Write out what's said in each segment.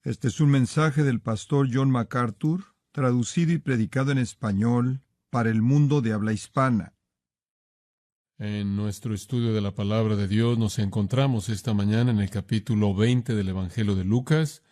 Este es un mensaje del pastor John MacArthur, traducido y predicado en español para el mundo de habla hispana. En nuestro estudio de la Palabra de Dios nos encontramos esta mañana en el capítulo 20 del Evangelio de Lucas.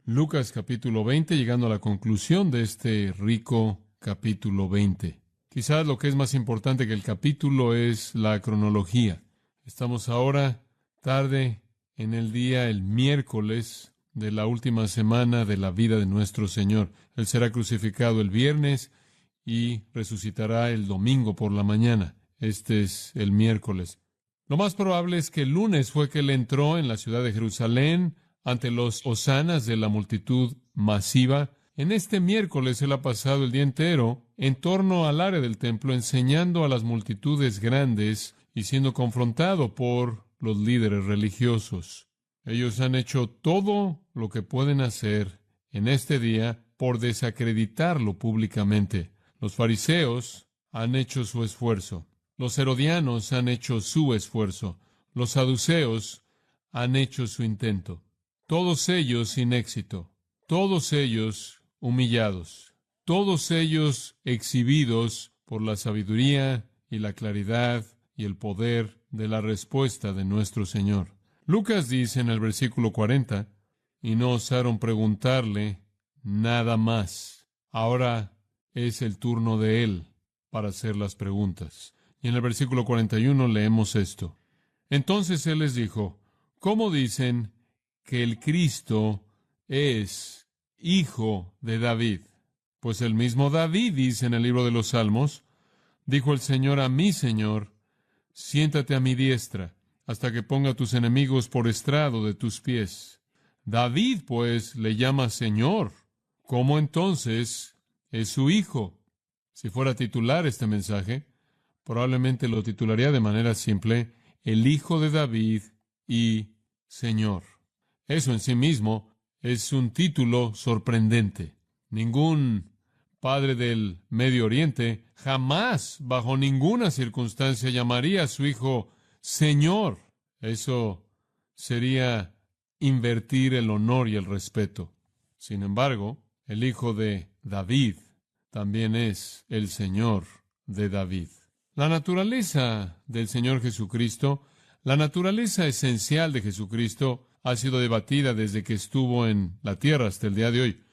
Lucas capítulo 20, llegando a la conclusión de este rico capítulo 20. Quizás lo que es más importante que el capítulo es la cronología. Estamos ahora tarde en el día, el miércoles de la última semana de la vida de nuestro Señor. Él será crucificado el viernes y resucitará el domingo por la mañana. Este es el miércoles. Lo más probable es que el lunes fue que él entró en la ciudad de Jerusalén ante los hosanas de la multitud masiva. En este miércoles él ha pasado el día entero en torno al área del templo enseñando a las multitudes grandes y siendo confrontado por los líderes religiosos. Ellos han hecho todo lo que pueden hacer en este día por desacreditarlo públicamente. Los fariseos han hecho su esfuerzo. Los herodianos han hecho su esfuerzo. Los saduceos han hecho su intento. Todos ellos sin éxito. Todos ellos humillados. Todos ellos exhibidos por la sabiduría y la claridad y el poder de la respuesta de nuestro Señor. Lucas dice en el versículo 40, y no osaron preguntarle nada más. Ahora es el turno de él para hacer las preguntas. Y en el versículo 41 leemos esto. Entonces él les dijo, ¿cómo dicen que el Cristo es hijo de David? Pues el mismo David dice en el libro de los Salmos, dijo el Señor a mi Señor, siéntate a mi diestra, hasta que ponga a tus enemigos por estrado de tus pies. David, pues, le llama Señor. ¿Cómo entonces es su hijo? Si fuera titular este mensaje, probablemente lo titularía de manera simple, el Hijo de David y Señor. Eso en sí mismo es un título sorprendente. Ningún padre del Medio Oriente jamás, bajo ninguna circunstancia, llamaría a su hijo Señor. Eso sería invertir el honor y el respeto. Sin embargo, el Hijo de David también es el Señor de David. La naturaleza del Señor Jesucristo, la naturaleza esencial de Jesucristo, ha sido debatida desde que estuvo en la tierra hasta el día de hoy,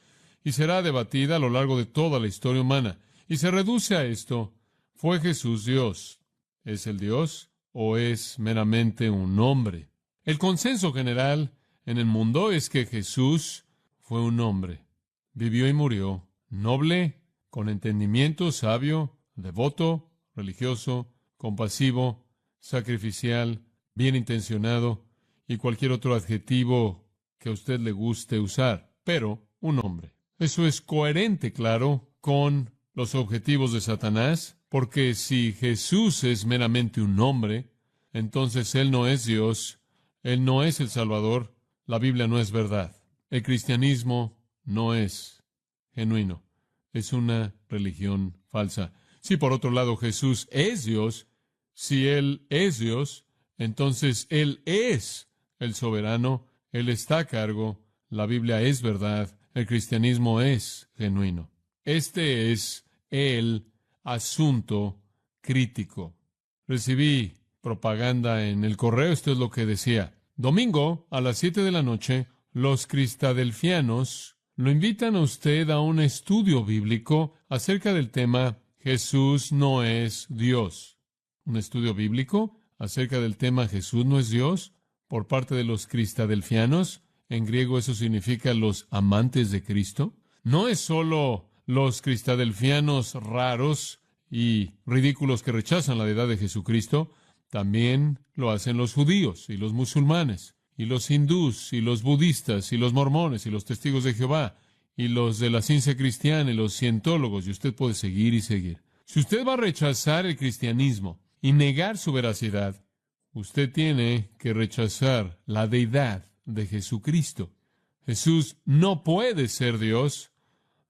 y será debatida a lo largo de toda la historia humana. Y se reduce a esto: ¿fue Jesús Dios? ¿Es el Dios o es meramente un hombre? El consenso general en el mundo es que Jesús fue un hombre. Vivió y murió, noble, con entendimiento, sabio, devoto, religioso, compasivo, sacrificial, bien intencionado y cualquier otro adjetivo que a usted le guste usar, pero un hombre. Eso es coherente, claro, con los objetivos de Satanás, porque si Jesús es meramente un hombre, entonces Él no es Dios, Él no es el Salvador, la Biblia no es verdad. El cristianismo no es genuino, es una religión falsa. Si por otro lado Jesús es Dios, si Él es Dios, entonces Él es el soberano, Él está a cargo, la Biblia es verdad, el cristianismo es genuino. Este es el asunto crítico. Recibí propaganda en el correo, esto es lo que decía. Domingo, a las 7 de la noche, los cristadelfianos lo invitan a usted a un estudio bíblico acerca del tema Jesús no es Dios. ¿Un estudio bíblico acerca del tema Jesús no es Dios por parte de los cristadelfianos? En griego eso significa los amantes de Cristo. No es solo los cristadelfianos raros y ridículos que rechazan la deidad de Jesucristo, también lo hacen los judíos y los musulmanes, y los hindús, y los budistas, y los mormones, y los testigos de Jehová, y los de la ciencia cristiana, y los cientólogos, y usted puede seguir y seguir. Si usted va a rechazar el cristianismo y negar su veracidad, usted tiene que rechazar la deidad de Jesucristo. Jesús no puede ser Dios.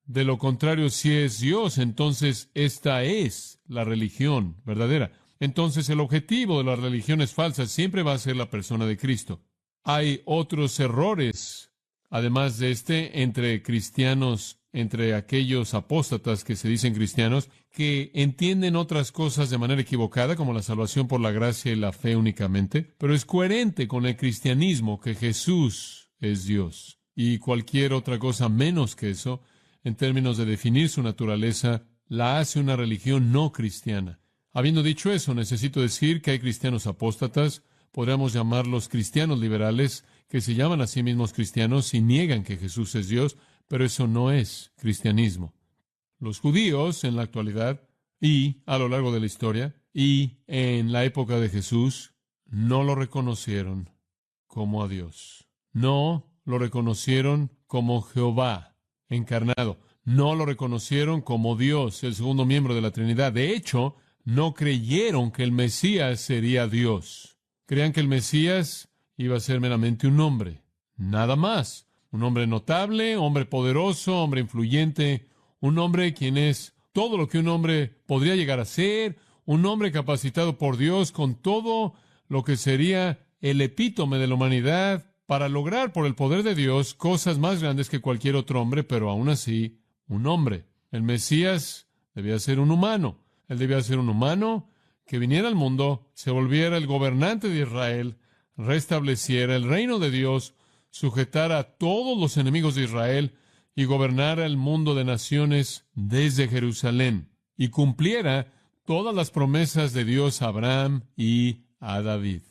De lo contrario, si es Dios, entonces esta es la religión verdadera. Entonces el objetivo de las religiones falsas siempre va a ser la persona de Cristo. Hay otros errores además de entre cristianos, entre aquellos apóstatas que se dicen cristianos, que entienden otras cosas de manera equivocada, como la salvación por la gracia y la fe únicamente, pero es coherente con el cristianismo que Jesús es Dios. Y cualquier otra cosa menos que eso, en términos de definir su naturaleza, la hace una religión no cristiana. Habiendo dicho eso, necesito decir que hay cristianos apóstatas, podríamos llamarlos cristianos liberales, que se llaman a sí mismos cristianos y niegan que Jesús es Dios, pero eso no es cristianismo. Los judíos en la actualidad y a lo largo de la historia y en la época de Jesús no lo reconocieron como a Dios. No lo reconocieron como Jehová encarnado. No lo reconocieron como Dios, el segundo miembro de la Trinidad. De hecho, no creyeron que el Mesías sería Dios. Creían que el Mesías iba a ser meramente un hombre, nada más. Un hombre notable, hombre poderoso, hombre influyente, un hombre quien es todo lo que un hombre podría llegar a ser, un hombre capacitado por Dios con todo lo que sería el epítome de la humanidad para lograr por el poder de Dios cosas más grandes que cualquier otro hombre, pero aún así, un hombre. El Mesías debía ser un humano. Él debía ser un humano que viniera al mundo, se volviera el gobernante de Israel, restableciera el reino de Dios, sujetara a todos los enemigos de Israel y gobernara el mundo de naciones desde Jerusalén y cumpliera todas las promesas de Dios a Abraham y a David.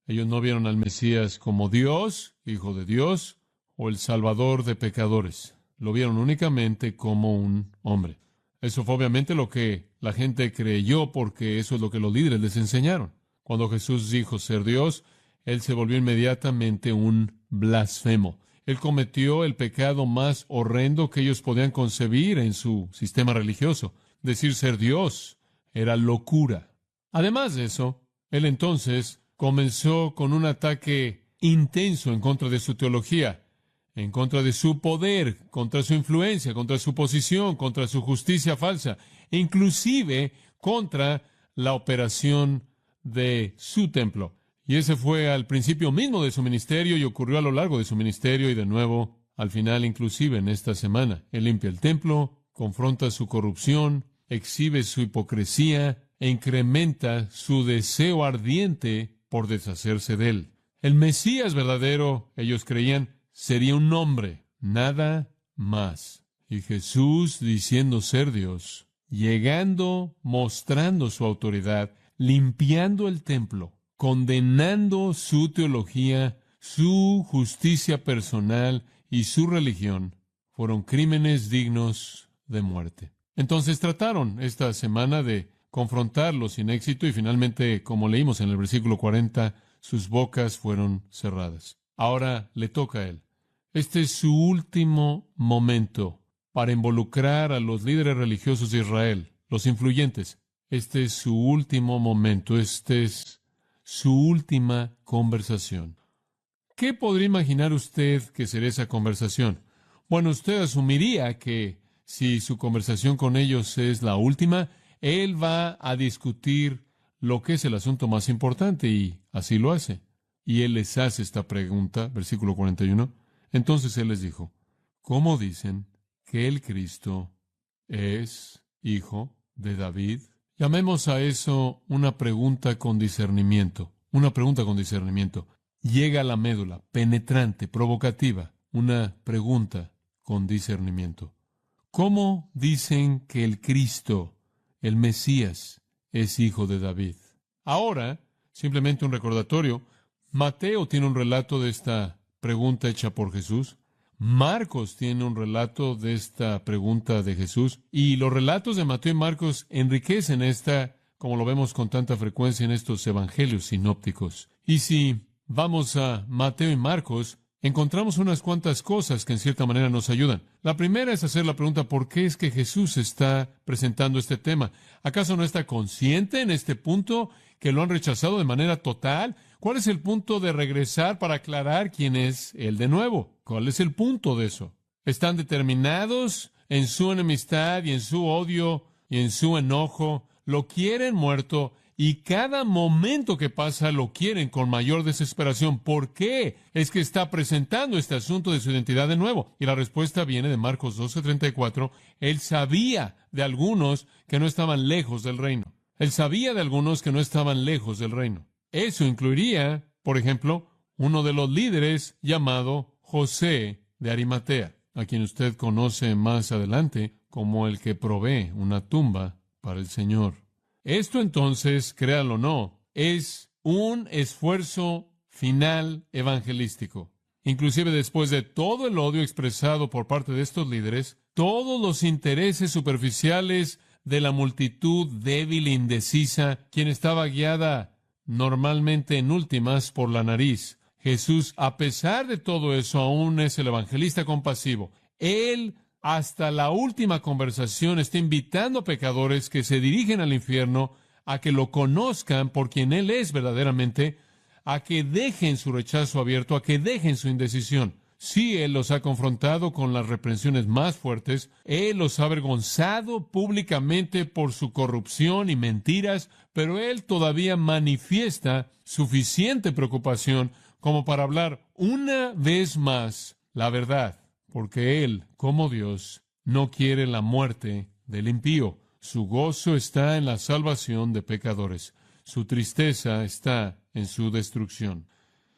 Ellos no vieron al Mesías como Dios, Hijo de Dios, o el Salvador de pecadores. Lo vieron únicamente como un hombre. Eso fue obviamente lo que la gente creyó, porque eso es lo que los líderes les enseñaron. Cuando Jesús dijo ser Dios, Él se volvió inmediatamente un blasfemo. Él cometió el pecado más horrendo que ellos podían concebir en su sistema religioso. Decir ser Dios era locura. Además de eso, Él entonces comenzó con un ataque intenso en contra de su teología, en contra de su poder, contra su influencia, contra su posición, contra su justicia falsa, e inclusive contra la operación de su templo. Y ese fue al principio mismo de su ministerio y ocurrió a lo largo de su ministerio y de nuevo, al final, inclusive en esta semana. Él limpia el templo, confronta su corrupción, exhibe su hipocresía e incrementa su deseo ardiente por deshacerse de él. El Mesías verdadero, ellos creían, sería un hombre, nada más. Y Jesús, diciendo ser Dios, llegando, mostrando su autoridad, limpiando el templo, condenando su teología, su justicia personal y su religión, fueron crímenes dignos de muerte. Entonces trataron esta semana de confrontarlo sin éxito y finalmente, como leímos en el versículo 40, sus bocas fueron cerradas. Ahora le toca a él. Este es su último momento para involucrar a los líderes religiosos de Israel, los influyentes. Este es su último momento, este es su última conversación. ¿Qué podría imaginar usted que sería esa conversación? Bueno, usted asumiría que si su conversación con ellos es la última, él va a discutir lo que es el asunto más importante, y así lo hace. Y él les hace esta pregunta, versículo 41. Entonces él les dijo, ¿cómo dicen que el Cristo es hijo de David? Llamemos a eso una pregunta con discernimiento. Una pregunta con discernimiento. Llega a la médula, penetrante, provocativa. Una pregunta con discernimiento. ¿Cómo dicen que el Cristo, el Mesías, es hijo de David? Ahora, simplemente un recordatorio, Mateo tiene un relato de esta pregunta hecha por Jesús. Marcos tiene un relato de esta pregunta de Jesús. Y los relatos de Mateo y Marcos enriquecen esta, como lo vemos con tanta frecuencia en estos evangelios sinópticos. Y si vamos a Mateo y Marcos, encontramos unas cuantas cosas que en cierta manera nos ayudan. La primera es hacer la pregunta, ¿por qué es que Jesús está presentando este tema? ¿Acaso no está consciente en este punto que lo han rechazado de manera total? ¿Cuál es el punto de regresar para aclarar quién es Él de nuevo? ¿Cuál es el punto de eso? ¿Están determinados en su enemistad y en su odio y en su enojo? ¿Lo quieren muerto y cada momento que pasa lo quieren con mayor desesperación. ¿Por qué es que está presentando este asunto de su identidad de nuevo? Y la respuesta viene de Marcos 12:34. Él sabía de algunos que no estaban lejos del reino. Él sabía de algunos que no estaban lejos del reino. Eso incluiría, por ejemplo, uno de los líderes llamado José de Arimatea, a quien usted conoce más adelante como el que provee una tumba para el Señor. Esto entonces, créanlo o no, es un esfuerzo final evangelístico. Inclusive después de todo el odio expresado por parte de estos líderes, todos los intereses superficiales de la multitud débil e indecisa, quien estaba guiada normalmente en últimas por la nariz, Jesús, a pesar de todo eso, aún es el evangelista compasivo. Él, hasta la última conversación, está invitando a pecadores que se dirigen al infierno a que lo conozcan por quien Él es verdaderamente, a que dejen su rechazo abierto, a que dejen su indecisión. Sí, Él los ha confrontado con las reprensiones más fuertes. Él los ha avergonzado públicamente por su corrupción y mentiras, pero Él todavía manifiesta suficiente preocupación como para hablar una vez más la verdad, porque Él, como Dios, no quiere la muerte del impío. Su gozo está en la salvación de pecadores. Su tristeza está en su destrucción.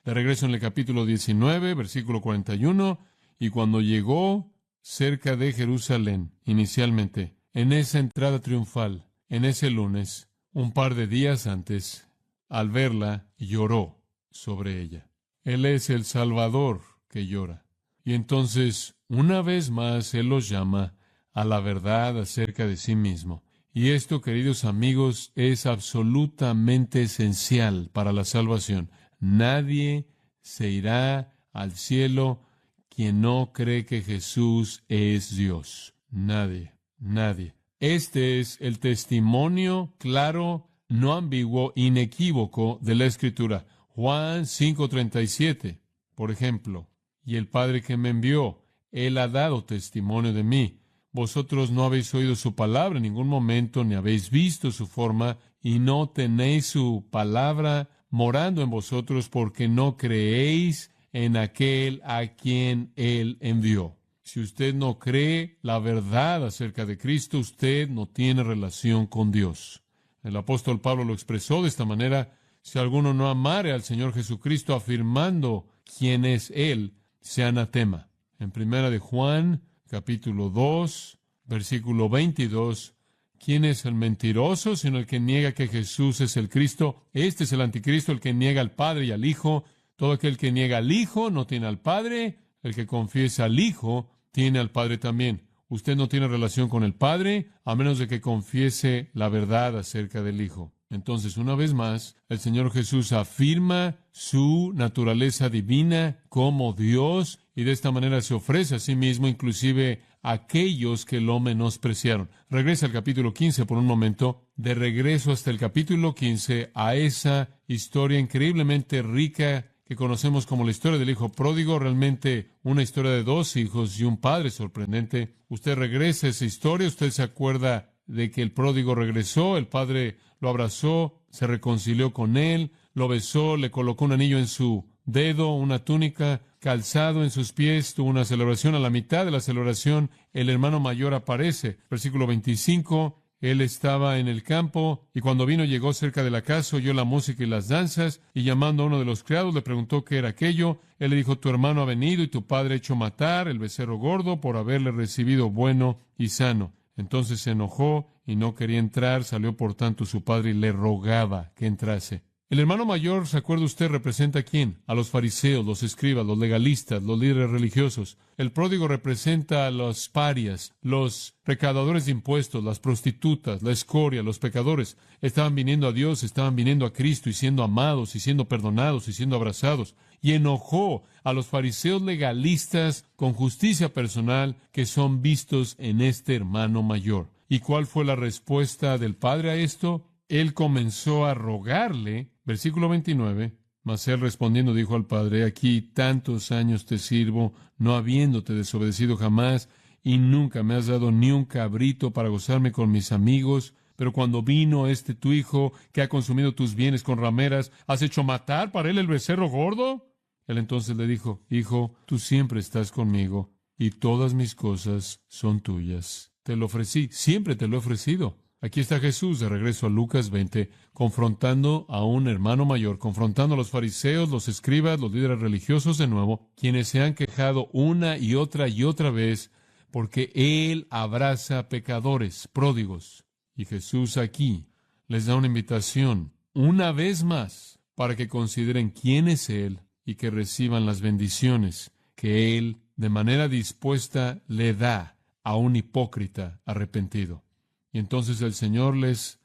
De regreso en el capítulo 19, versículo 41, y cuando llegó cerca de Jerusalén, inicialmente, en esa entrada triunfal, en ese lunes, un par de días antes, al verla, lloró sobre ella. Él es el Salvador que llora. Y entonces, una vez más, Él los llama a la verdad acerca de sí mismo. Y esto, queridos amigos, es absolutamente esencial para la salvación. Nadie se irá al cielo quien no cree que Jesús es Dios. Nadie, nadie. Este es el testimonio claro, no ambiguo, inequívoco de la Escritura. Juan 5:37, por ejemplo. Y el Padre que me envió, Él ha dado testimonio de mí. Vosotros no habéis oído su palabra en ningún momento, ni habéis visto su forma, y no tenéis su palabra morando en vosotros, porque no creéis en aquel a quien Él envió. Si usted no cree la verdad acerca de Cristo, usted no tiene relación con Dios. El apóstol Pablo lo expresó de esta manera: si alguno no amare al Señor Jesucristo afirmando quién es Él, sea anatema. En primera de Juan, capítulo 2, versículo 22, ¿quién es el mentiroso sino el que niega que Jesús es el Cristo? Este es el anticristo, el que niega al Padre y al Hijo. Todo aquel que niega al Hijo no tiene al Padre. El que confiesa al Hijo tiene al Padre también. Usted no tiene relación con el Padre a menos de que confiese la verdad acerca del Hijo. Entonces, una vez más, el Señor Jesús afirma su naturaleza divina como Dios, y de esta manera se ofrece a sí mismo, inclusive a aquellos que lo menospreciaron. Regresa al capítulo 15 por un momento. De regreso hasta el capítulo 15, a esa historia increíblemente rica que conocemos como la historia del hijo pródigo, realmente una historia de dos hijos y un padre sorprendente. Usted regresa a esa historia, usted se acuerda de que el pródigo regresó, el padre lo abrazó, se reconcilió con él, lo besó, le colocó un anillo en su dedo, una túnica, calzado en sus pies, tuvo una celebración. A la mitad de la celebración, el hermano mayor aparece. Versículo 25, él estaba en el campo, y cuando vino llegó cerca de la casa, oyó la música y las danzas, y llamando a uno de los criados, le preguntó qué era aquello. Él le dijo: tu hermano ha venido, y tu padre ha hecho matar el becerro gordo por haberle recibido bueno y sano. Entonces se enojó y no quería entrar. Salió por tanto su padre y le rogaba que entrase. El hermano mayor, ¿se acuerda usted? ¿Representa a quién? A los fariseos, los escribas, los legalistas, los líderes religiosos. El pródigo representa a los parias, los recaudadores de impuestos, las prostitutas, la escoria, los pecadores. Estaban viniendo a Dios, estaban viniendo a Cristo y siendo amados y siendo perdonados y siendo abrazados. Y enojó a los fariseos legalistas con justicia personal que son vistos en este hermano mayor. ¿Y cuál fue la respuesta del padre a esto? Él comenzó a rogarle, versículo 29, mas él respondiendo dijo al padre: aquí tantos años te sirvo, no habiéndote desobedecido jamás, y nunca me has dado ni un cabrito para gozarme con mis amigos. Pero cuando vino tu hijo, que ha consumido tus bienes con rameras, ¿has hecho matar para él el becerro gordo? Él entonces le dijo, Hijo, tú siempre estás conmigo, y todas mis cosas son tuyas. Te lo ofrecí, siempre te lo he ofrecido. Aquí está Jesús, de regreso a Lucas 20, confrontando a un hermano mayor, confrontando a los fariseos, los escribas, los líderes religiosos de nuevo, quienes se han quejado una y otra vez, porque Él abraza pecadores, pródigos. Y Jesús aquí les da una invitación, una vez más, para que consideren quién es Él y que reciban las bendiciones que Él, de manera dispuesta, le da a un hipócrita arrepentido. Y entonces el Señor les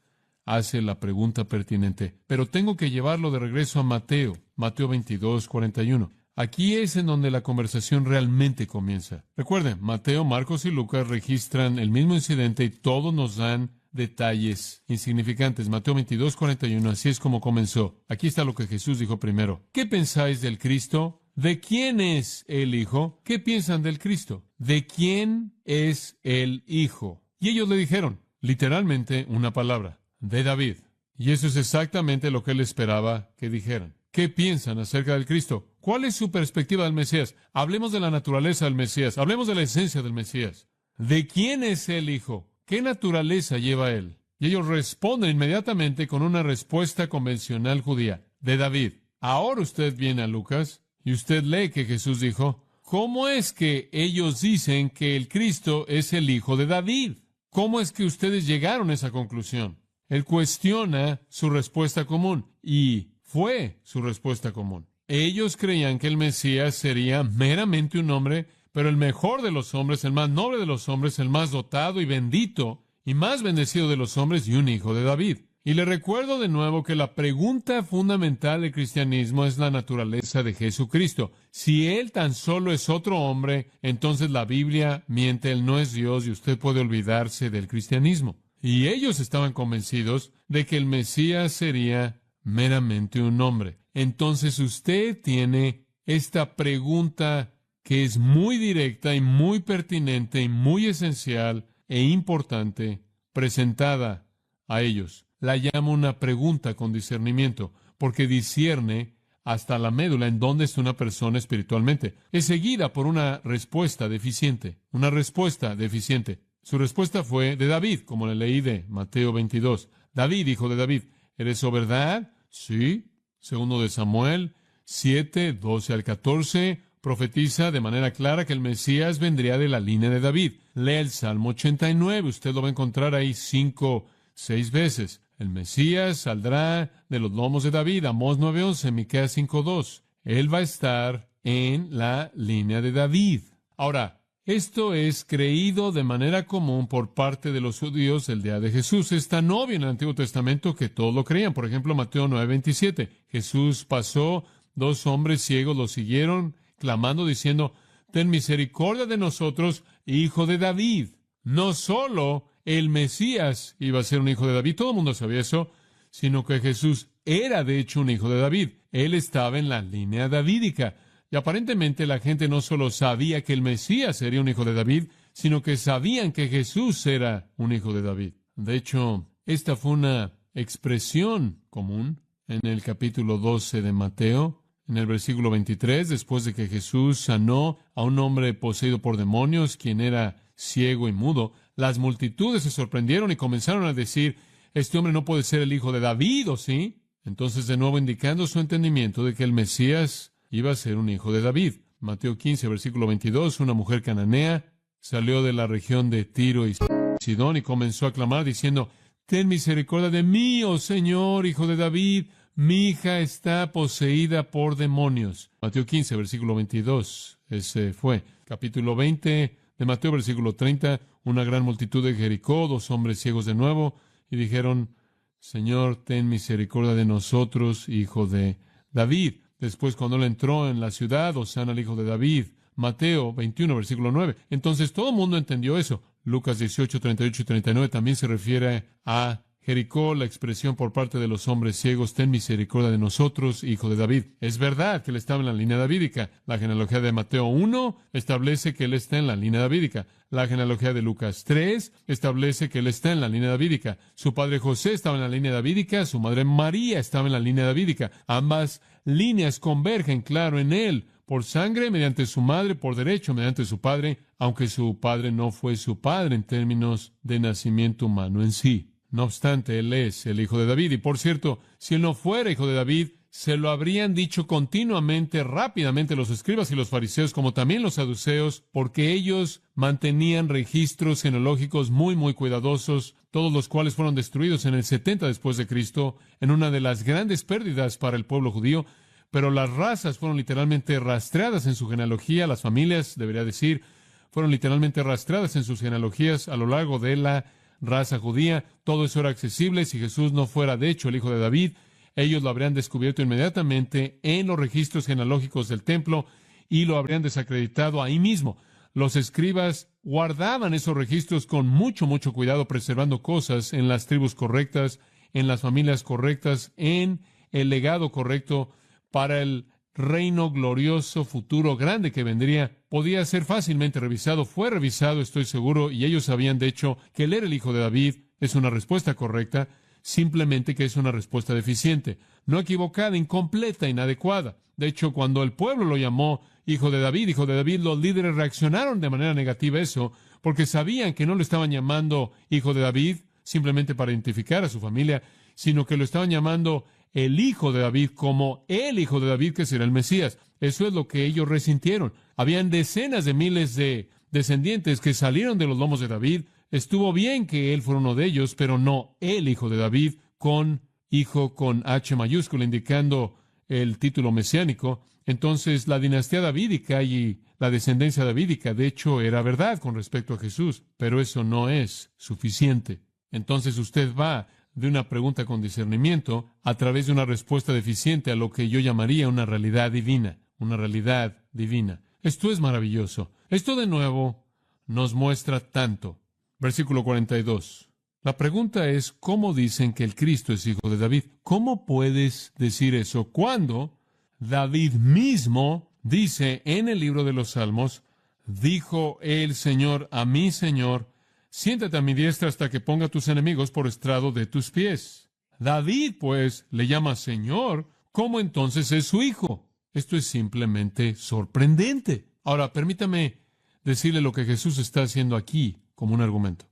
hace la pregunta pertinente. Pero tengo que llevarlo de regreso a Mateo 22, 41. Aquí es en donde la conversación realmente comienza. Recuerden, Mateo, Marcos y Lucas registran el mismo incidente y todos nos dan detalles insignificantes. Mateo 22, 41, así es como comenzó. Aquí está lo que Jesús dijo primero. ¿Qué pensáis del Cristo? ¿De quién es el Hijo? ¿Qué piensan del Cristo? ¿De quién es el Hijo? Y ellos le dijeron, literalmente, una palabra, de David. Y eso es exactamente lo que él esperaba que dijeran. ¿Qué piensan acerca del Cristo? ¿Cuál es su perspectiva del Mesías? Hablemos de la naturaleza del Mesías. Hablemos de la esencia del Mesías. ¿De quién es el Hijo? ¿Qué naturaleza lleva él? Y ellos responden inmediatamente con una respuesta convencional judía. De David. Ahora usted viene a Lucas y usted lee que Jesús dijo, ¿cómo es que ellos dicen que el Cristo es el Hijo de David? ¿Cómo es que ustedes llegaron a esa conclusión? Él cuestiona su respuesta común, y fue su respuesta común. Ellos creían que el Mesías sería meramente un hombre, pero el mejor de los hombres, el más noble de los hombres, el más dotado y bendito, y más bendecido de los hombres, y un hijo de David. Y le recuerdo de nuevo que la pregunta fundamental del cristianismo es la naturaleza de Jesucristo. Si Él tan solo es otro hombre, entonces la Biblia miente, Él no es Dios y usted puede olvidarse del cristianismo. Y ellos estaban convencidos de que el Mesías sería meramente un hombre. Entonces usted tiene esta pregunta que es muy directa y muy pertinente y muy esencial e importante presentada a ellos. La llama una pregunta con discernimiento, porque discierne hasta la médula en dónde está una persona espiritualmente. Es seguida por una respuesta deficiente. Su respuesta fue de David, como le leí de Mateo 22. David, hijo de David, ¿eres eso verdad? Sí. Segundo de Samuel 7, 12 al 14, profetiza de manera clara que el Mesías vendría de la línea de David. Lea el Salmo 89, usted lo va a encontrar ahí 5, 6 veces. El Mesías saldrá de los lomos de David, Amós 9:11, Miqueas 5:2. Él va a estar en la línea de David. Ahora, esto es creído de manera común por parte de los judíos el día de Jesús. Es tan obvio en el Antiguo Testamento que todos lo creían. Por ejemplo, Mateo 9:27. Jesús pasó, 2 hombres ciegos lo siguieron, clamando, diciendo, ten misericordia de nosotros, hijo de David. No solo el Mesías iba a ser un hijo de David, todo el mundo sabía eso, sino que Jesús era de hecho un hijo de David. Él estaba en la línea davídica. Y aparentemente la gente no solo sabía que el Mesías sería un hijo de David, sino que sabían que Jesús era un hijo de David. De hecho, esta fue una expresión común en el capítulo 12 de Mateo, en el versículo 23, después de que Jesús sanó a un hombre poseído por demonios, quien era ciego y mudo. Las multitudes se sorprendieron y comenzaron a decir, este hombre no puede ser el hijo de David, ¿o sí? Entonces, de nuevo, indicando su entendimiento de que el Mesías iba a ser un hijo de David. Mateo 15, versículo 22, una mujer cananea salió de la región de Tiro y Sidón y comenzó a clamar diciendo, ten misericordia de mí, oh Señor, hijo de David, mi hija está poseída por demonios. Mateo 15, versículo 22, ese fue. Capítulo 20 de Mateo, versículo 30, una gran multitud de Jericó, 2 hombres ciegos de nuevo, y dijeron, Señor, ten misericordia de nosotros, hijo de David. Después, cuando él entró en la ciudad, hosana al hijo de David. Mateo 21, versículo 9. Entonces, todo el mundo entendió eso. Lucas 18, 38 y 39 también se refiere a Jericó, la expresión por parte de los hombres ciegos, ten misericordia de nosotros, hijo de David. Es verdad que él estaba en la línea davídica. La genealogía de Mateo 1 establece que él está en la línea davídica. La genealogía de Lucas 3 establece que él está en la línea davídica. Su padre José estaba en la línea davídica, su madre María estaba en la línea davídica. Ambas líneas convergen, claro, en él, por sangre, mediante su madre, por derecho, mediante su padre, aunque su padre no fue su padre en términos de nacimiento humano en sí. No obstante, él es el hijo de David. Y por cierto, si él no fuera hijo de David, se lo habrían dicho continuamente, rápidamente los escribas y los fariseos, como también los saduceos, porque ellos mantenían registros genealógicos muy cuidadosos, todos los cuales fueron destruidos en el 70 después de Cristo, en una de las grandes pérdidas para el pueblo judío. Pero las razas fueron literalmente rastreadas en su genealogía, las familias, debería decir, fueron literalmente rastreadas en sus genealogías a lo largo de la raza judía. Todo eso era accesible. Si Jesús no fuera, de hecho, el hijo de David, ellos lo habrían descubierto inmediatamente en los registros genealógicos del templo y lo habrían desacreditado ahí mismo. Los escribas guardaban esos registros con mucho cuidado, preservando cosas en las tribus correctas, en las familias correctas, en el legado correcto para el reino glorioso futuro grande que vendría. Podía ser fácilmente revisado. Fue revisado, estoy seguro, y ellos sabían, de hecho, que él era el hijo de David. Es una respuesta correcta, simplemente que es una respuesta deficiente, no equivocada, incompleta, inadecuada. De hecho, cuando el pueblo lo llamó hijo de David, los líderes reaccionaron de manera negativa a eso, porque sabían que no lo estaban llamando hijo de David simplemente para identificar a su familia, sino que lo estaban llamando el hijo de David como el hijo de David, que será el Mesías. Eso es lo que ellos resintieron. Habían decenas de miles de descendientes que salieron de los lomos de David. Estuvo bien que él fuera uno de ellos, pero no el hijo de David, con hijo con H mayúscula, indicando el título mesiánico. Entonces, la dinastía davídica y la descendencia davídica, de hecho, era verdad con respecto a Jesús, pero eso no es suficiente. Entonces, usted va de una pregunta con discernimiento a través de una respuesta deficiente a lo que yo llamaría una realidad divina. Una realidad divina. Esto es maravilloso. Esto de nuevo nos muestra tanto. Versículo 42. La pregunta es, ¿cómo dicen que el Cristo es hijo de David? ¿Cómo puedes decir eso cuando David mismo dice en el libro de los Salmos, dijo el Señor a mi Señor, siéntate a mi diestra hasta que ponga a tus enemigos por estrado de tus pies? David, pues, le llama Señor. ¿Cómo entonces es su hijo? Esto es simplemente sorprendente. Ahora, permítame decirle lo que Jesús está haciendo aquí como un argumento.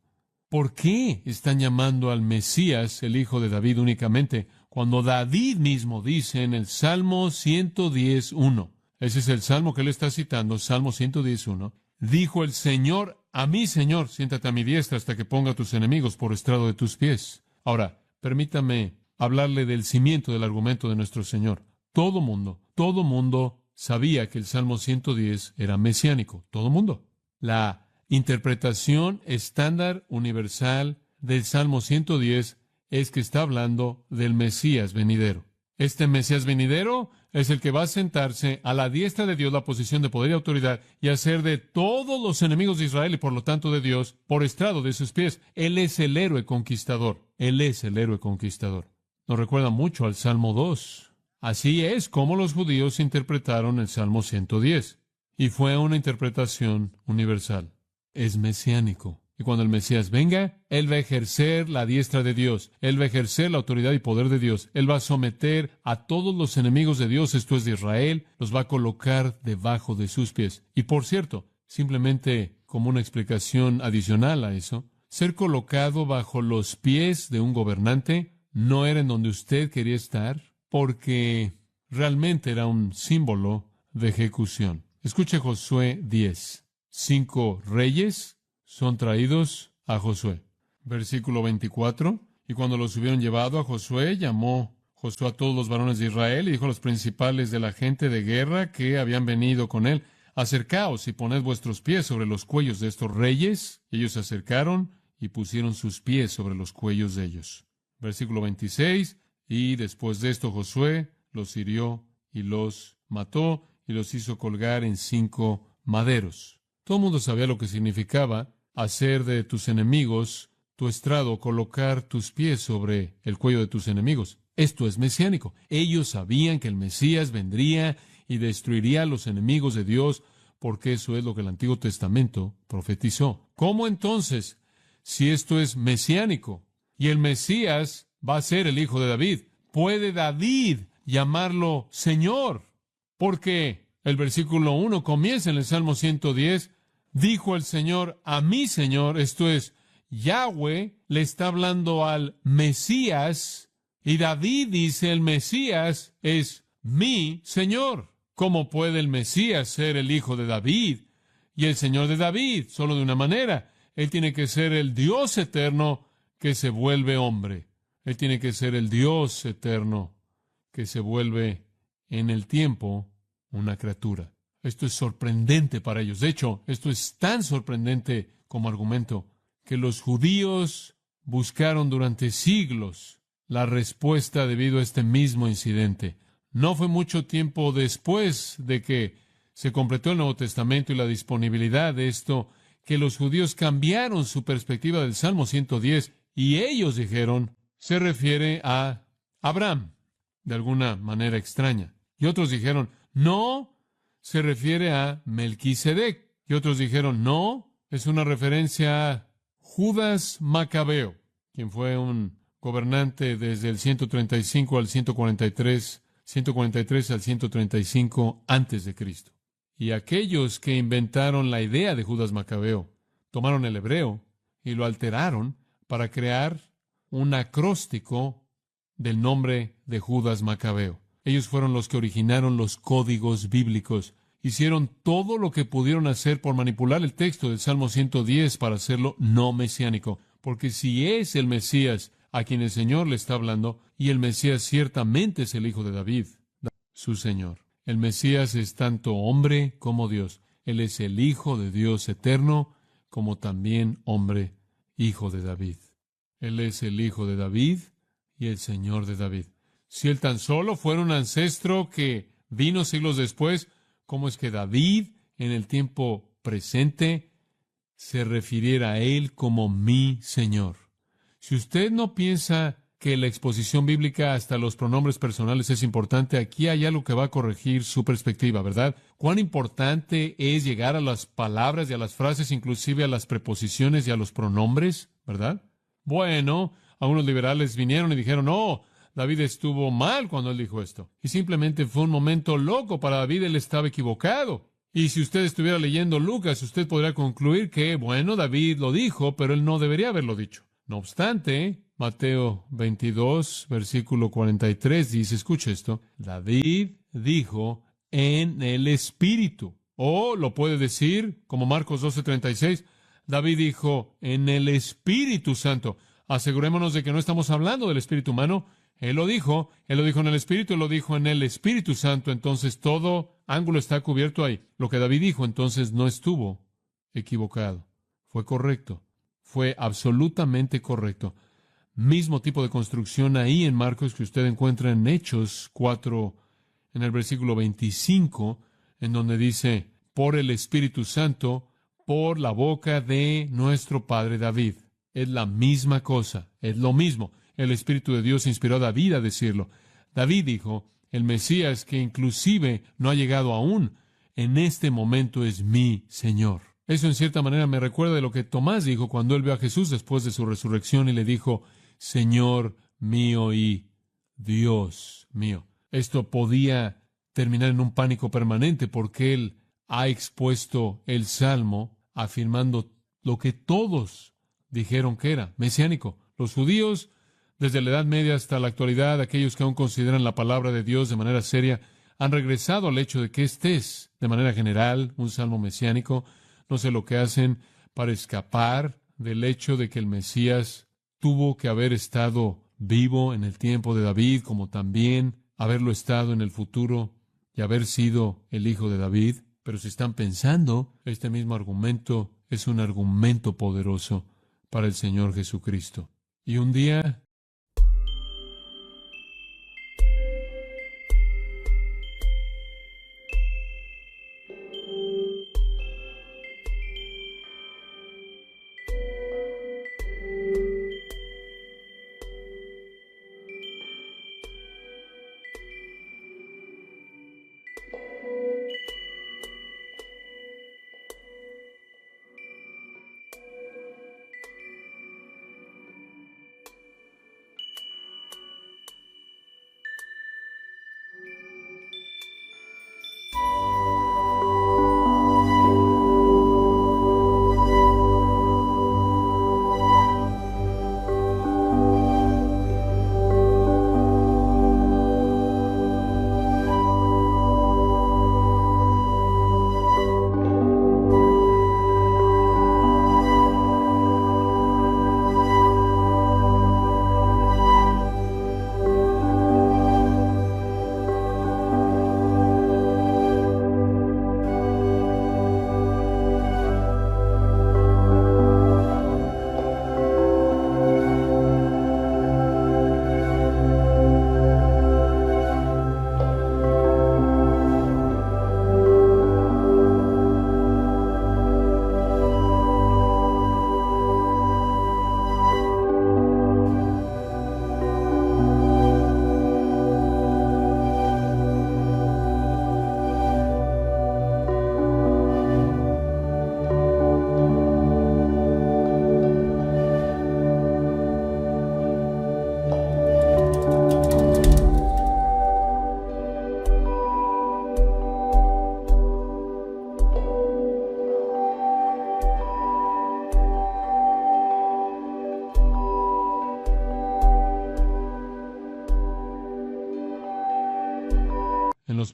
¿Por qué están llamando al Mesías el hijo de David únicamente cuando David mismo dice en el Salmo 110:1? Ese es el salmo que él está citando, Salmo 110:1. Dijo el Señor a mi Señor, siéntate a mi diestra hasta que ponga a tus enemigos por estrado de tus pies. Ahora, permítame hablarle del cimiento del argumento de nuestro Señor. Todo mundo sabía que el Salmo 110 era mesiánico. Todo mundo. La interpretación estándar universal del Salmo 110 es que está hablando del Mesías venidero. Este Mesías venidero es el que va a sentarse a la diestra de Dios, la posición de poder y autoridad, y hacer de todos los enemigos de Israel y por lo tanto de Dios por estrado de sus pies. Él es el héroe conquistador. Él es el héroe conquistador. Nos recuerda mucho al Salmo 2. Así es como los judíos interpretaron el Salmo 110. Y fue una interpretación universal. Es mesiánico. Y cuando el Mesías venga, Él va a ejercer la diestra de Dios. Él va a ejercer la autoridad y poder de Dios. Él va a someter a todos los enemigos de Dios, esto es de Israel, los va a colocar debajo de sus pies. Y por cierto, simplemente como una explicación adicional a eso, ser colocado bajo los pies de un gobernante no era en donde usted quería estar, porque realmente era un símbolo de ejecución. Escuche Josué 10. 5 reyes son traídos a Josué. Versículo 24. Y cuando los hubieron llevado a Josué, llamó Josué a todos los varones de Israel y dijo a los principales de la gente de guerra que habían venido con él, acercaos y poned vuestros pies sobre los cuellos de estos reyes. Y ellos se acercaron y pusieron sus pies sobre los cuellos de ellos. Versículo 26. Y después de esto Josué los hirió y los mató y los hizo colgar en 5 maderos. Todo el mundo sabía lo que significaba hacer de tus enemigos tu estrado, colocar tus pies sobre el cuello de tus enemigos. Esto es mesiánico. Ellos sabían que el Mesías vendría y destruiría a los enemigos de Dios, porque eso es lo que el Antiguo Testamento profetizó. ¿Cómo entonces, si esto es mesiánico y el Mesías va a ser el hijo de David, puede David llamarlo Señor? Porque el versículo 1 comienza en el Salmo 110, dijo el Señor a mi Señor, esto es, Yahweh le está hablando al Mesías, y David dice, el Mesías es mi Señor. ¿Cómo puede el Mesías ser el hijo de David y el Señor de David? Solo de una manera. Él tiene que ser el Dios eterno que se vuelve hombre. Él tiene que ser el Dios eterno que se vuelve en el tiempo una criatura. Esto es sorprendente para ellos. De hecho, esto es tan sorprendente como argumento que los judíos buscaron durante siglos la respuesta debido a este mismo incidente. No fue mucho tiempo después de que se completó el Nuevo Testamento y la disponibilidad de esto, que los judíos cambiaron su perspectiva del Salmo 110 y ellos dijeron, se refiere a Abraham, de alguna manera extraña. Y otros dijeron, no, se refiere a Melquisedec. Y otros dijeron, no, es una referencia a Judas Macabeo, quien fue un gobernante desde el 135 al 143 al 135 antes de Cristo. Y aquellos que inventaron la idea de Judas Macabeo tomaron el hebreo y lo alteraron para crear un acróstico del nombre de Judas Macabeo. Ellos fueron los que originaron los códigos bíblicos. Hicieron todo lo que pudieron hacer por manipular el texto del Salmo 110 para hacerlo no mesiánico. Porque si es el Mesías a quien el Señor le está hablando, y el Mesías ciertamente es el hijo de David, su Señor. El Mesías es tanto hombre como Dios. Él es el Hijo de Dios eterno, como también hombre, hijo de David. Él es el Hijo de David y el Señor de David. Si él tan solo fuera un ancestro que vino siglos después, ¿cómo es que David, en el tiempo presente, se refiriera a él como mi Señor? Si usted no piensa que la exposición bíblica hasta los pronombres personales es importante, aquí hay algo que va a corregir su perspectiva, ¿verdad? ¿Cuán importante es llegar a las palabras y a las frases, inclusive a las preposiciones y a los pronombres, ¿verdad? Bueno, algunos liberales vinieron y dijeron, no, David estuvo mal cuando él dijo esto. Y simplemente fue un momento loco para David, él estaba equivocado. Y si usted estuviera leyendo Lucas, usted podría concluir que, bueno, David lo dijo, pero él no debería haberlo dicho. No obstante, Mateo 22, versículo 43 dice, escuche esto, David dijo en el Espíritu. O lo puede decir, como Marcos 12:36, David dijo en el Espíritu Santo. Asegurémonos de que no estamos hablando del Espíritu humano. Él lo dijo en el Espíritu, él lo dijo en el Espíritu Santo. Entonces todo ángulo está cubierto ahí. Lo que David dijo entonces no estuvo equivocado. Fue correcto. Fue absolutamente correcto. Mismo tipo de construcción ahí en Marcos que usted encuentra en Hechos 4, en el versículo 25, en donde dice, por el Espíritu Santo, por la boca de nuestro padre David. Es la misma cosa, es lo mismo. El Espíritu de Dios inspiró a David a decirlo. David dijo, el Mesías que inclusive no ha llegado aún, en este momento es mi Señor. Eso en cierta manera me recuerda de lo que Tomás dijo cuando él vio a Jesús después de su resurrección y le dijo, Señor mío y Dios mío. Esto podía terminar en un pánico permanente porque él ha expuesto el Salmo afirmando lo que todos dijeron que era, mesiánico. Los judíos, desde la Edad Media hasta la actualidad, aquellos que aún consideran la palabra de Dios de manera seria, han regresado al hecho de que este es, de manera general, un salmo mesiánico. No sé lo que hacen para escapar del hecho de que el Mesías tuvo que haber estado vivo en el tiempo de David, como también haberlo estado en el futuro y haber sido el hijo de David. Pero si están pensando, este mismo argumento es un argumento poderoso para el Señor Jesucristo. Y un día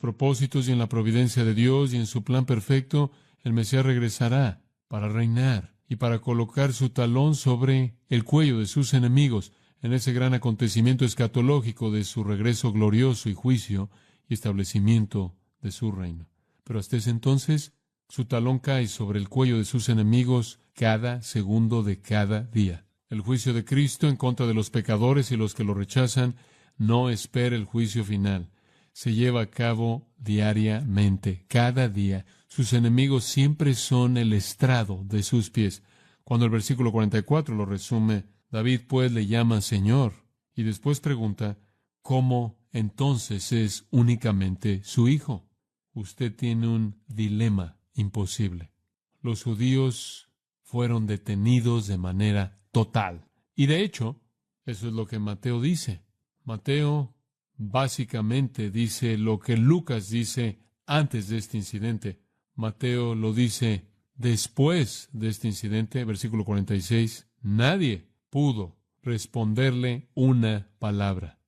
propósitos y en la providencia de Dios y en su plan perfecto, el Mesías regresará para reinar y para colocar su talón sobre el cuello de sus enemigos en ese gran acontecimiento escatológico de su regreso glorioso y juicio y establecimiento de su reino. Pero hasta ese entonces, su talón cae sobre el cuello de sus enemigos cada segundo de cada día. El juicio de Cristo en contra de los pecadores y los que lo rechazan no espera el juicio final. Se lleva a cabo diariamente, cada día. Sus enemigos siempre son el estrado de sus pies. Cuando el versículo 44 lo resume, David pues le llama Señor y después pregunta, ¿cómo entonces es únicamente su hijo? Usted tiene un dilema imposible. Los judíos fueron detenidos de manera total. Y de hecho, eso es lo que Mateo dice. Mateo básicamente dice lo que Lucas dice antes de este incidente. Mateo lo dice después de este incidente, versículo 46. Nadie pudo responderle una palabra.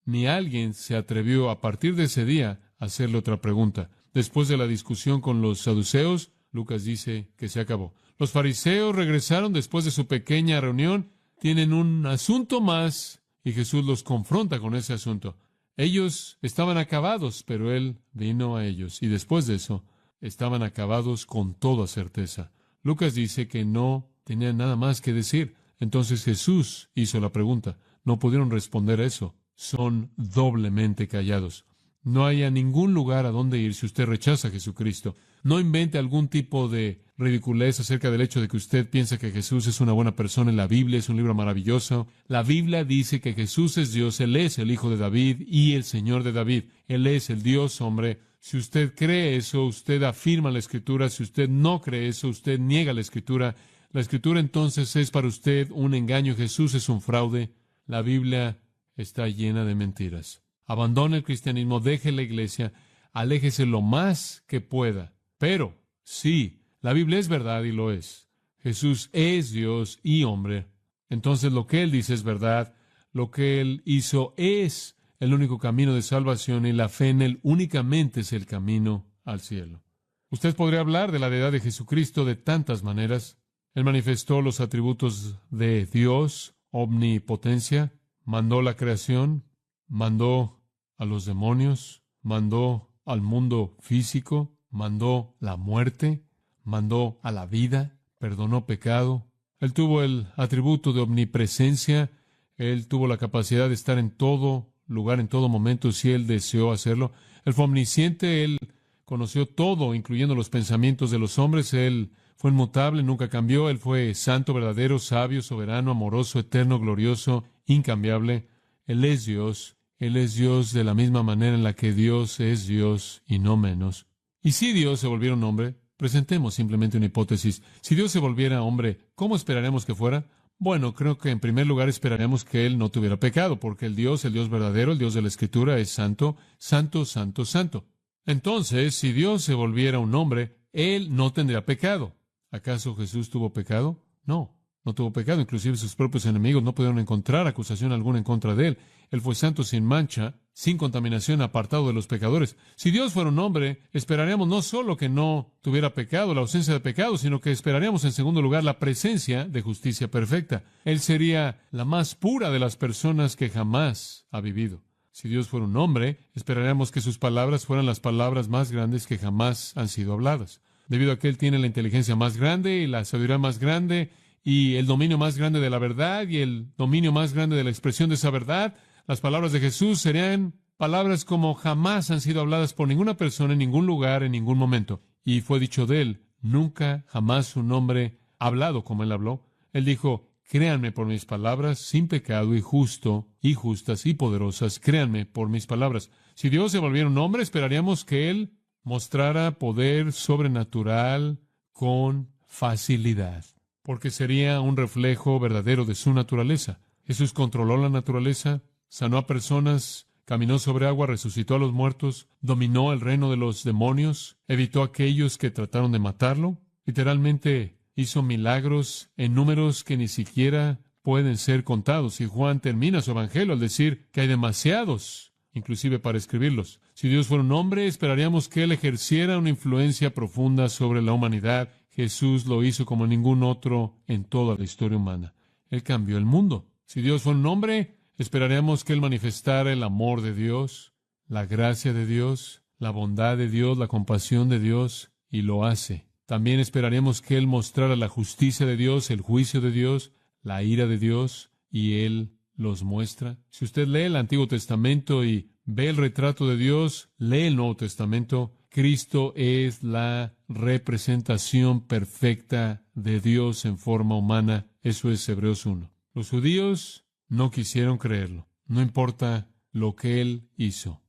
Ni alguien se atrevió a partir de ese día a hacerle otra pregunta. Después de la discusión con los saduceos, Lucas dice que se acabó. Los fariseos regresaron después de su pequeña reunión, tienen un asunto más y Jesús los confronta con ese asunto. Ellos estaban acabados, pero Él vino a ellos y después de eso estaban acabados con toda certeza. Lucas dice que no tenían nada más que decir. Entonces Jesús hizo la pregunta. No pudieron responder a eso. Son doblemente callados. No hay a ningún lugar a donde ir si usted rechaza a Jesucristo. No invente algún tipo de ridiculez acerca del hecho de que usted piensa que Jesús es una buena persona en la Biblia, es un libro maravilloso. La Biblia dice que Jesús es Dios, Él es el Hijo de David y el Señor de David. Él es el Dios hombre. Si usted cree eso, usted afirma la Escritura. Si usted no cree eso, usted niega la Escritura. La Escritura entonces es para usted un engaño. Jesús es un fraude. La Biblia está llena de mentiras. Abandone el cristianismo, deje la iglesia, aléjese lo más que pueda. Pero, sí, la Biblia es verdad y lo es. Jesús es Dios y hombre. Entonces lo que Él dice es verdad. Lo que Él hizo es el único camino de salvación y la fe en Él únicamente es el camino al cielo. Usted podría hablar de la deidad de Jesucristo de tantas maneras. Él manifestó los atributos de Dios, omnipotencia, mandó la creación, mandó a los demonios, mandó al mundo físico, mandó la muerte, mandó a la vida, perdonó pecado. Él tuvo el atributo de omnipresencia, Él tuvo la capacidad de estar en todo lugar, en todo momento, si Él deseó hacerlo. Él fue omnisciente, Él conoció todo, incluyendo los pensamientos de los hombres. Él fue inmutable, nunca cambió. Él fue santo, verdadero, sabio, soberano, amoroso, eterno, glorioso, incambiable. Él es Dios. Él es Dios de la misma manera en la que Dios es Dios y no menos. Y si Dios se volviera un hombre, presentemos simplemente una hipótesis. Si Dios se volviera hombre, ¿cómo esperaríamos que fuera? Bueno, creo que en primer lugar esperaríamos que Él no tuviera pecado, porque el Dios verdadero, el Dios de la Escritura, es santo, santo, santo, santo. Entonces, si Dios se volviera un hombre, Él no tendría pecado. ¿Acaso Jesús tuvo pecado? No, no tuvo pecado. Inclusive sus propios enemigos no pudieron encontrar acusación alguna en contra de Él. Él fue santo, sin mancha, sin contaminación, apartado de los pecadores. Si Dios fuera un hombre, esperaríamos no solo que no tuviera pecado, la ausencia de pecado, sino que esperaríamos en segundo lugar la presencia de justicia perfecta. Él sería la más pura de las personas que jamás ha vivido. Si Dios fuera un hombre, esperaríamos que sus palabras fueran las palabras más grandes que jamás han sido habladas. Debido a que Él tiene la inteligencia más grande y la sabiduría más grande y el dominio más grande de la verdad y el dominio más grande de la expresión de esa verdad, las palabras de Jesús serían palabras como jamás han sido habladas por ninguna persona en ningún lugar, en ningún momento. Y fue dicho de Él, nunca jamás un hombre ha hablado como Él habló. Él dijo, créanme por mis palabras, sin pecado y justo, y justas y poderosas, créanme por mis palabras. Si Dios se volviera un hombre, esperaríamos que Él mostrara poder sobrenatural con facilidad, porque sería un reflejo verdadero de su naturaleza. Jesús controló la naturaleza, sanó a personas, caminó sobre agua, resucitó a los muertos, dominó el reino de los demonios, evitó a aquellos que trataron de matarlo. Literalmente hizo milagros en números que ni siquiera pueden ser contados. Y Juan termina su evangelio al decir que hay demasiados inclusive para escribirlos. Si Dios fuera un hombre, esperaríamos que Él ejerciera una influencia profunda sobre la humanidad. Jesús lo hizo como ningún otro en toda la historia humana. Él cambió el mundo. Si Dios fuera un hombre, esperaríamos que Él manifestara el amor de Dios, la gracia de Dios, la bondad de Dios, la compasión de Dios, y lo hace. También esperaríamos que Él mostrara la justicia de Dios, el juicio de Dios, la ira de Dios, y Él los muestra. Si usted lee el Antiguo Testamento y ve el retrato de Dios, lee el Nuevo Testamento, Cristo es la representación perfecta de Dios en forma humana. Eso es Hebreos 1. Los judíos no quisieron creerlo. No importa lo que Él hizo.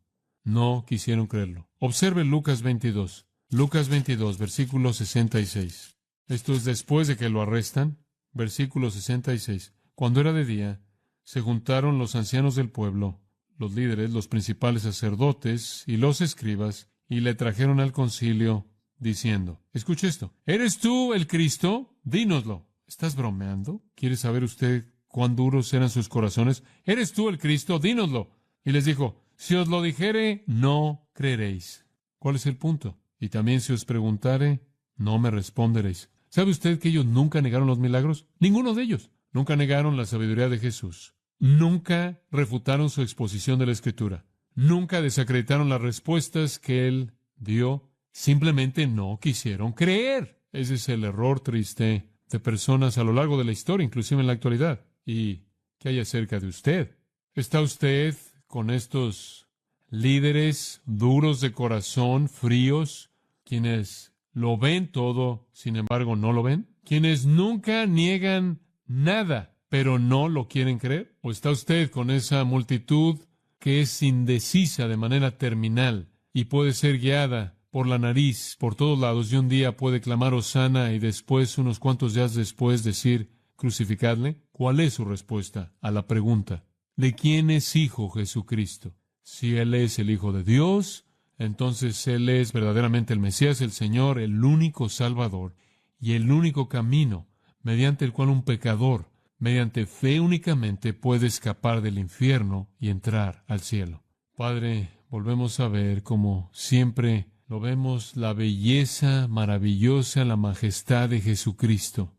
No quisieron creerlo. Observe Lucas 22. Lucas 22, versículo 66. Esto es después de que lo arrestan. Versículo 66. Cuando era de día, se juntaron los ancianos del pueblo, los líderes, los principales sacerdotes y los escribas, y le trajeron al concilio, diciendo, escuche esto, ¿eres tú el Cristo? Dínoslo. ¿Estás bromeando? ¿Quiere saber usted cuán duros eran sus corazones? ¿Eres tú el Cristo? Dínoslo. Y les dijo, si os lo dijere, no creeréis. ¿Cuál es el punto? Y también si os preguntare, no me responderéis. ¿Sabe usted que ellos nunca negaron los milagros? Ninguno de ellos. Nunca negaron la sabiduría de Jesús. Nunca refutaron su exposición de la Escritura. Nunca desacreditaron las respuestas que Él dio. Simplemente no quisieron creer. Ese es el error triste de personas a lo largo de la historia, inclusive en la actualidad. ¿Y qué hay acerca de usted? ¿Está usted con estos líderes duros de corazón, fríos, quienes lo ven todo, sin embargo no lo ven? ¿Quienes nunca niegan nada, pero no lo quieren creer? ¿O está usted con esa multitud que es indecisa de manera terminal y puede ser guiada por la nariz por todos lados y un día puede clamar Hosana y después, unos cuantos días después, decir crucificadle? ¿Cuál es su respuesta a la pregunta de quién es hijo Jesucristo? Si Él es el Hijo de Dios, entonces Él es verdaderamente el Mesías, el Señor, el único Salvador y el único camino mediante el cual un pecador, mediante fe únicamente, puede escapar del infierno y entrar al cielo. Padre, volvemos a ver, como siempre lo vemos, la belleza maravillosa, la majestad de Jesucristo.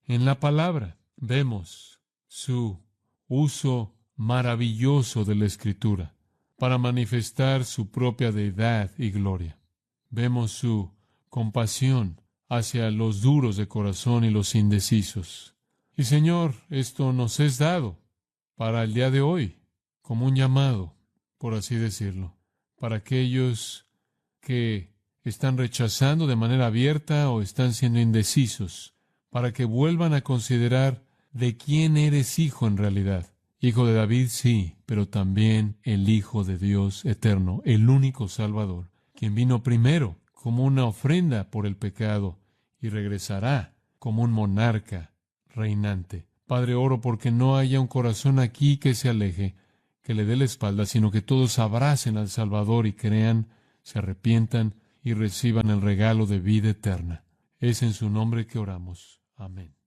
En la palabra vemos su uso maravilloso de la Escritura para manifestar su propia deidad y gloria. Vemos su compasión hacia los duros de corazón y los indecisos. Y Señor, esto nos es dado para el día de hoy, como un llamado, por así decirlo, para aquellos que están rechazando de manera abierta o están siendo indecisos, para que vuelvan a considerar de quién eres hijo en realidad. Hijo de David, sí, pero también el Hijo de Dios eterno, el único Salvador, quien vino primero como una ofrenda por el pecado y regresará como un monarca reinante. Padre, oro porque no haya un corazón aquí que se aleje, que le dé la espalda, sino que todos abracen al Salvador y crean, se arrepientan y reciban el regalo de vida eterna. Es en su nombre que oramos. Amén.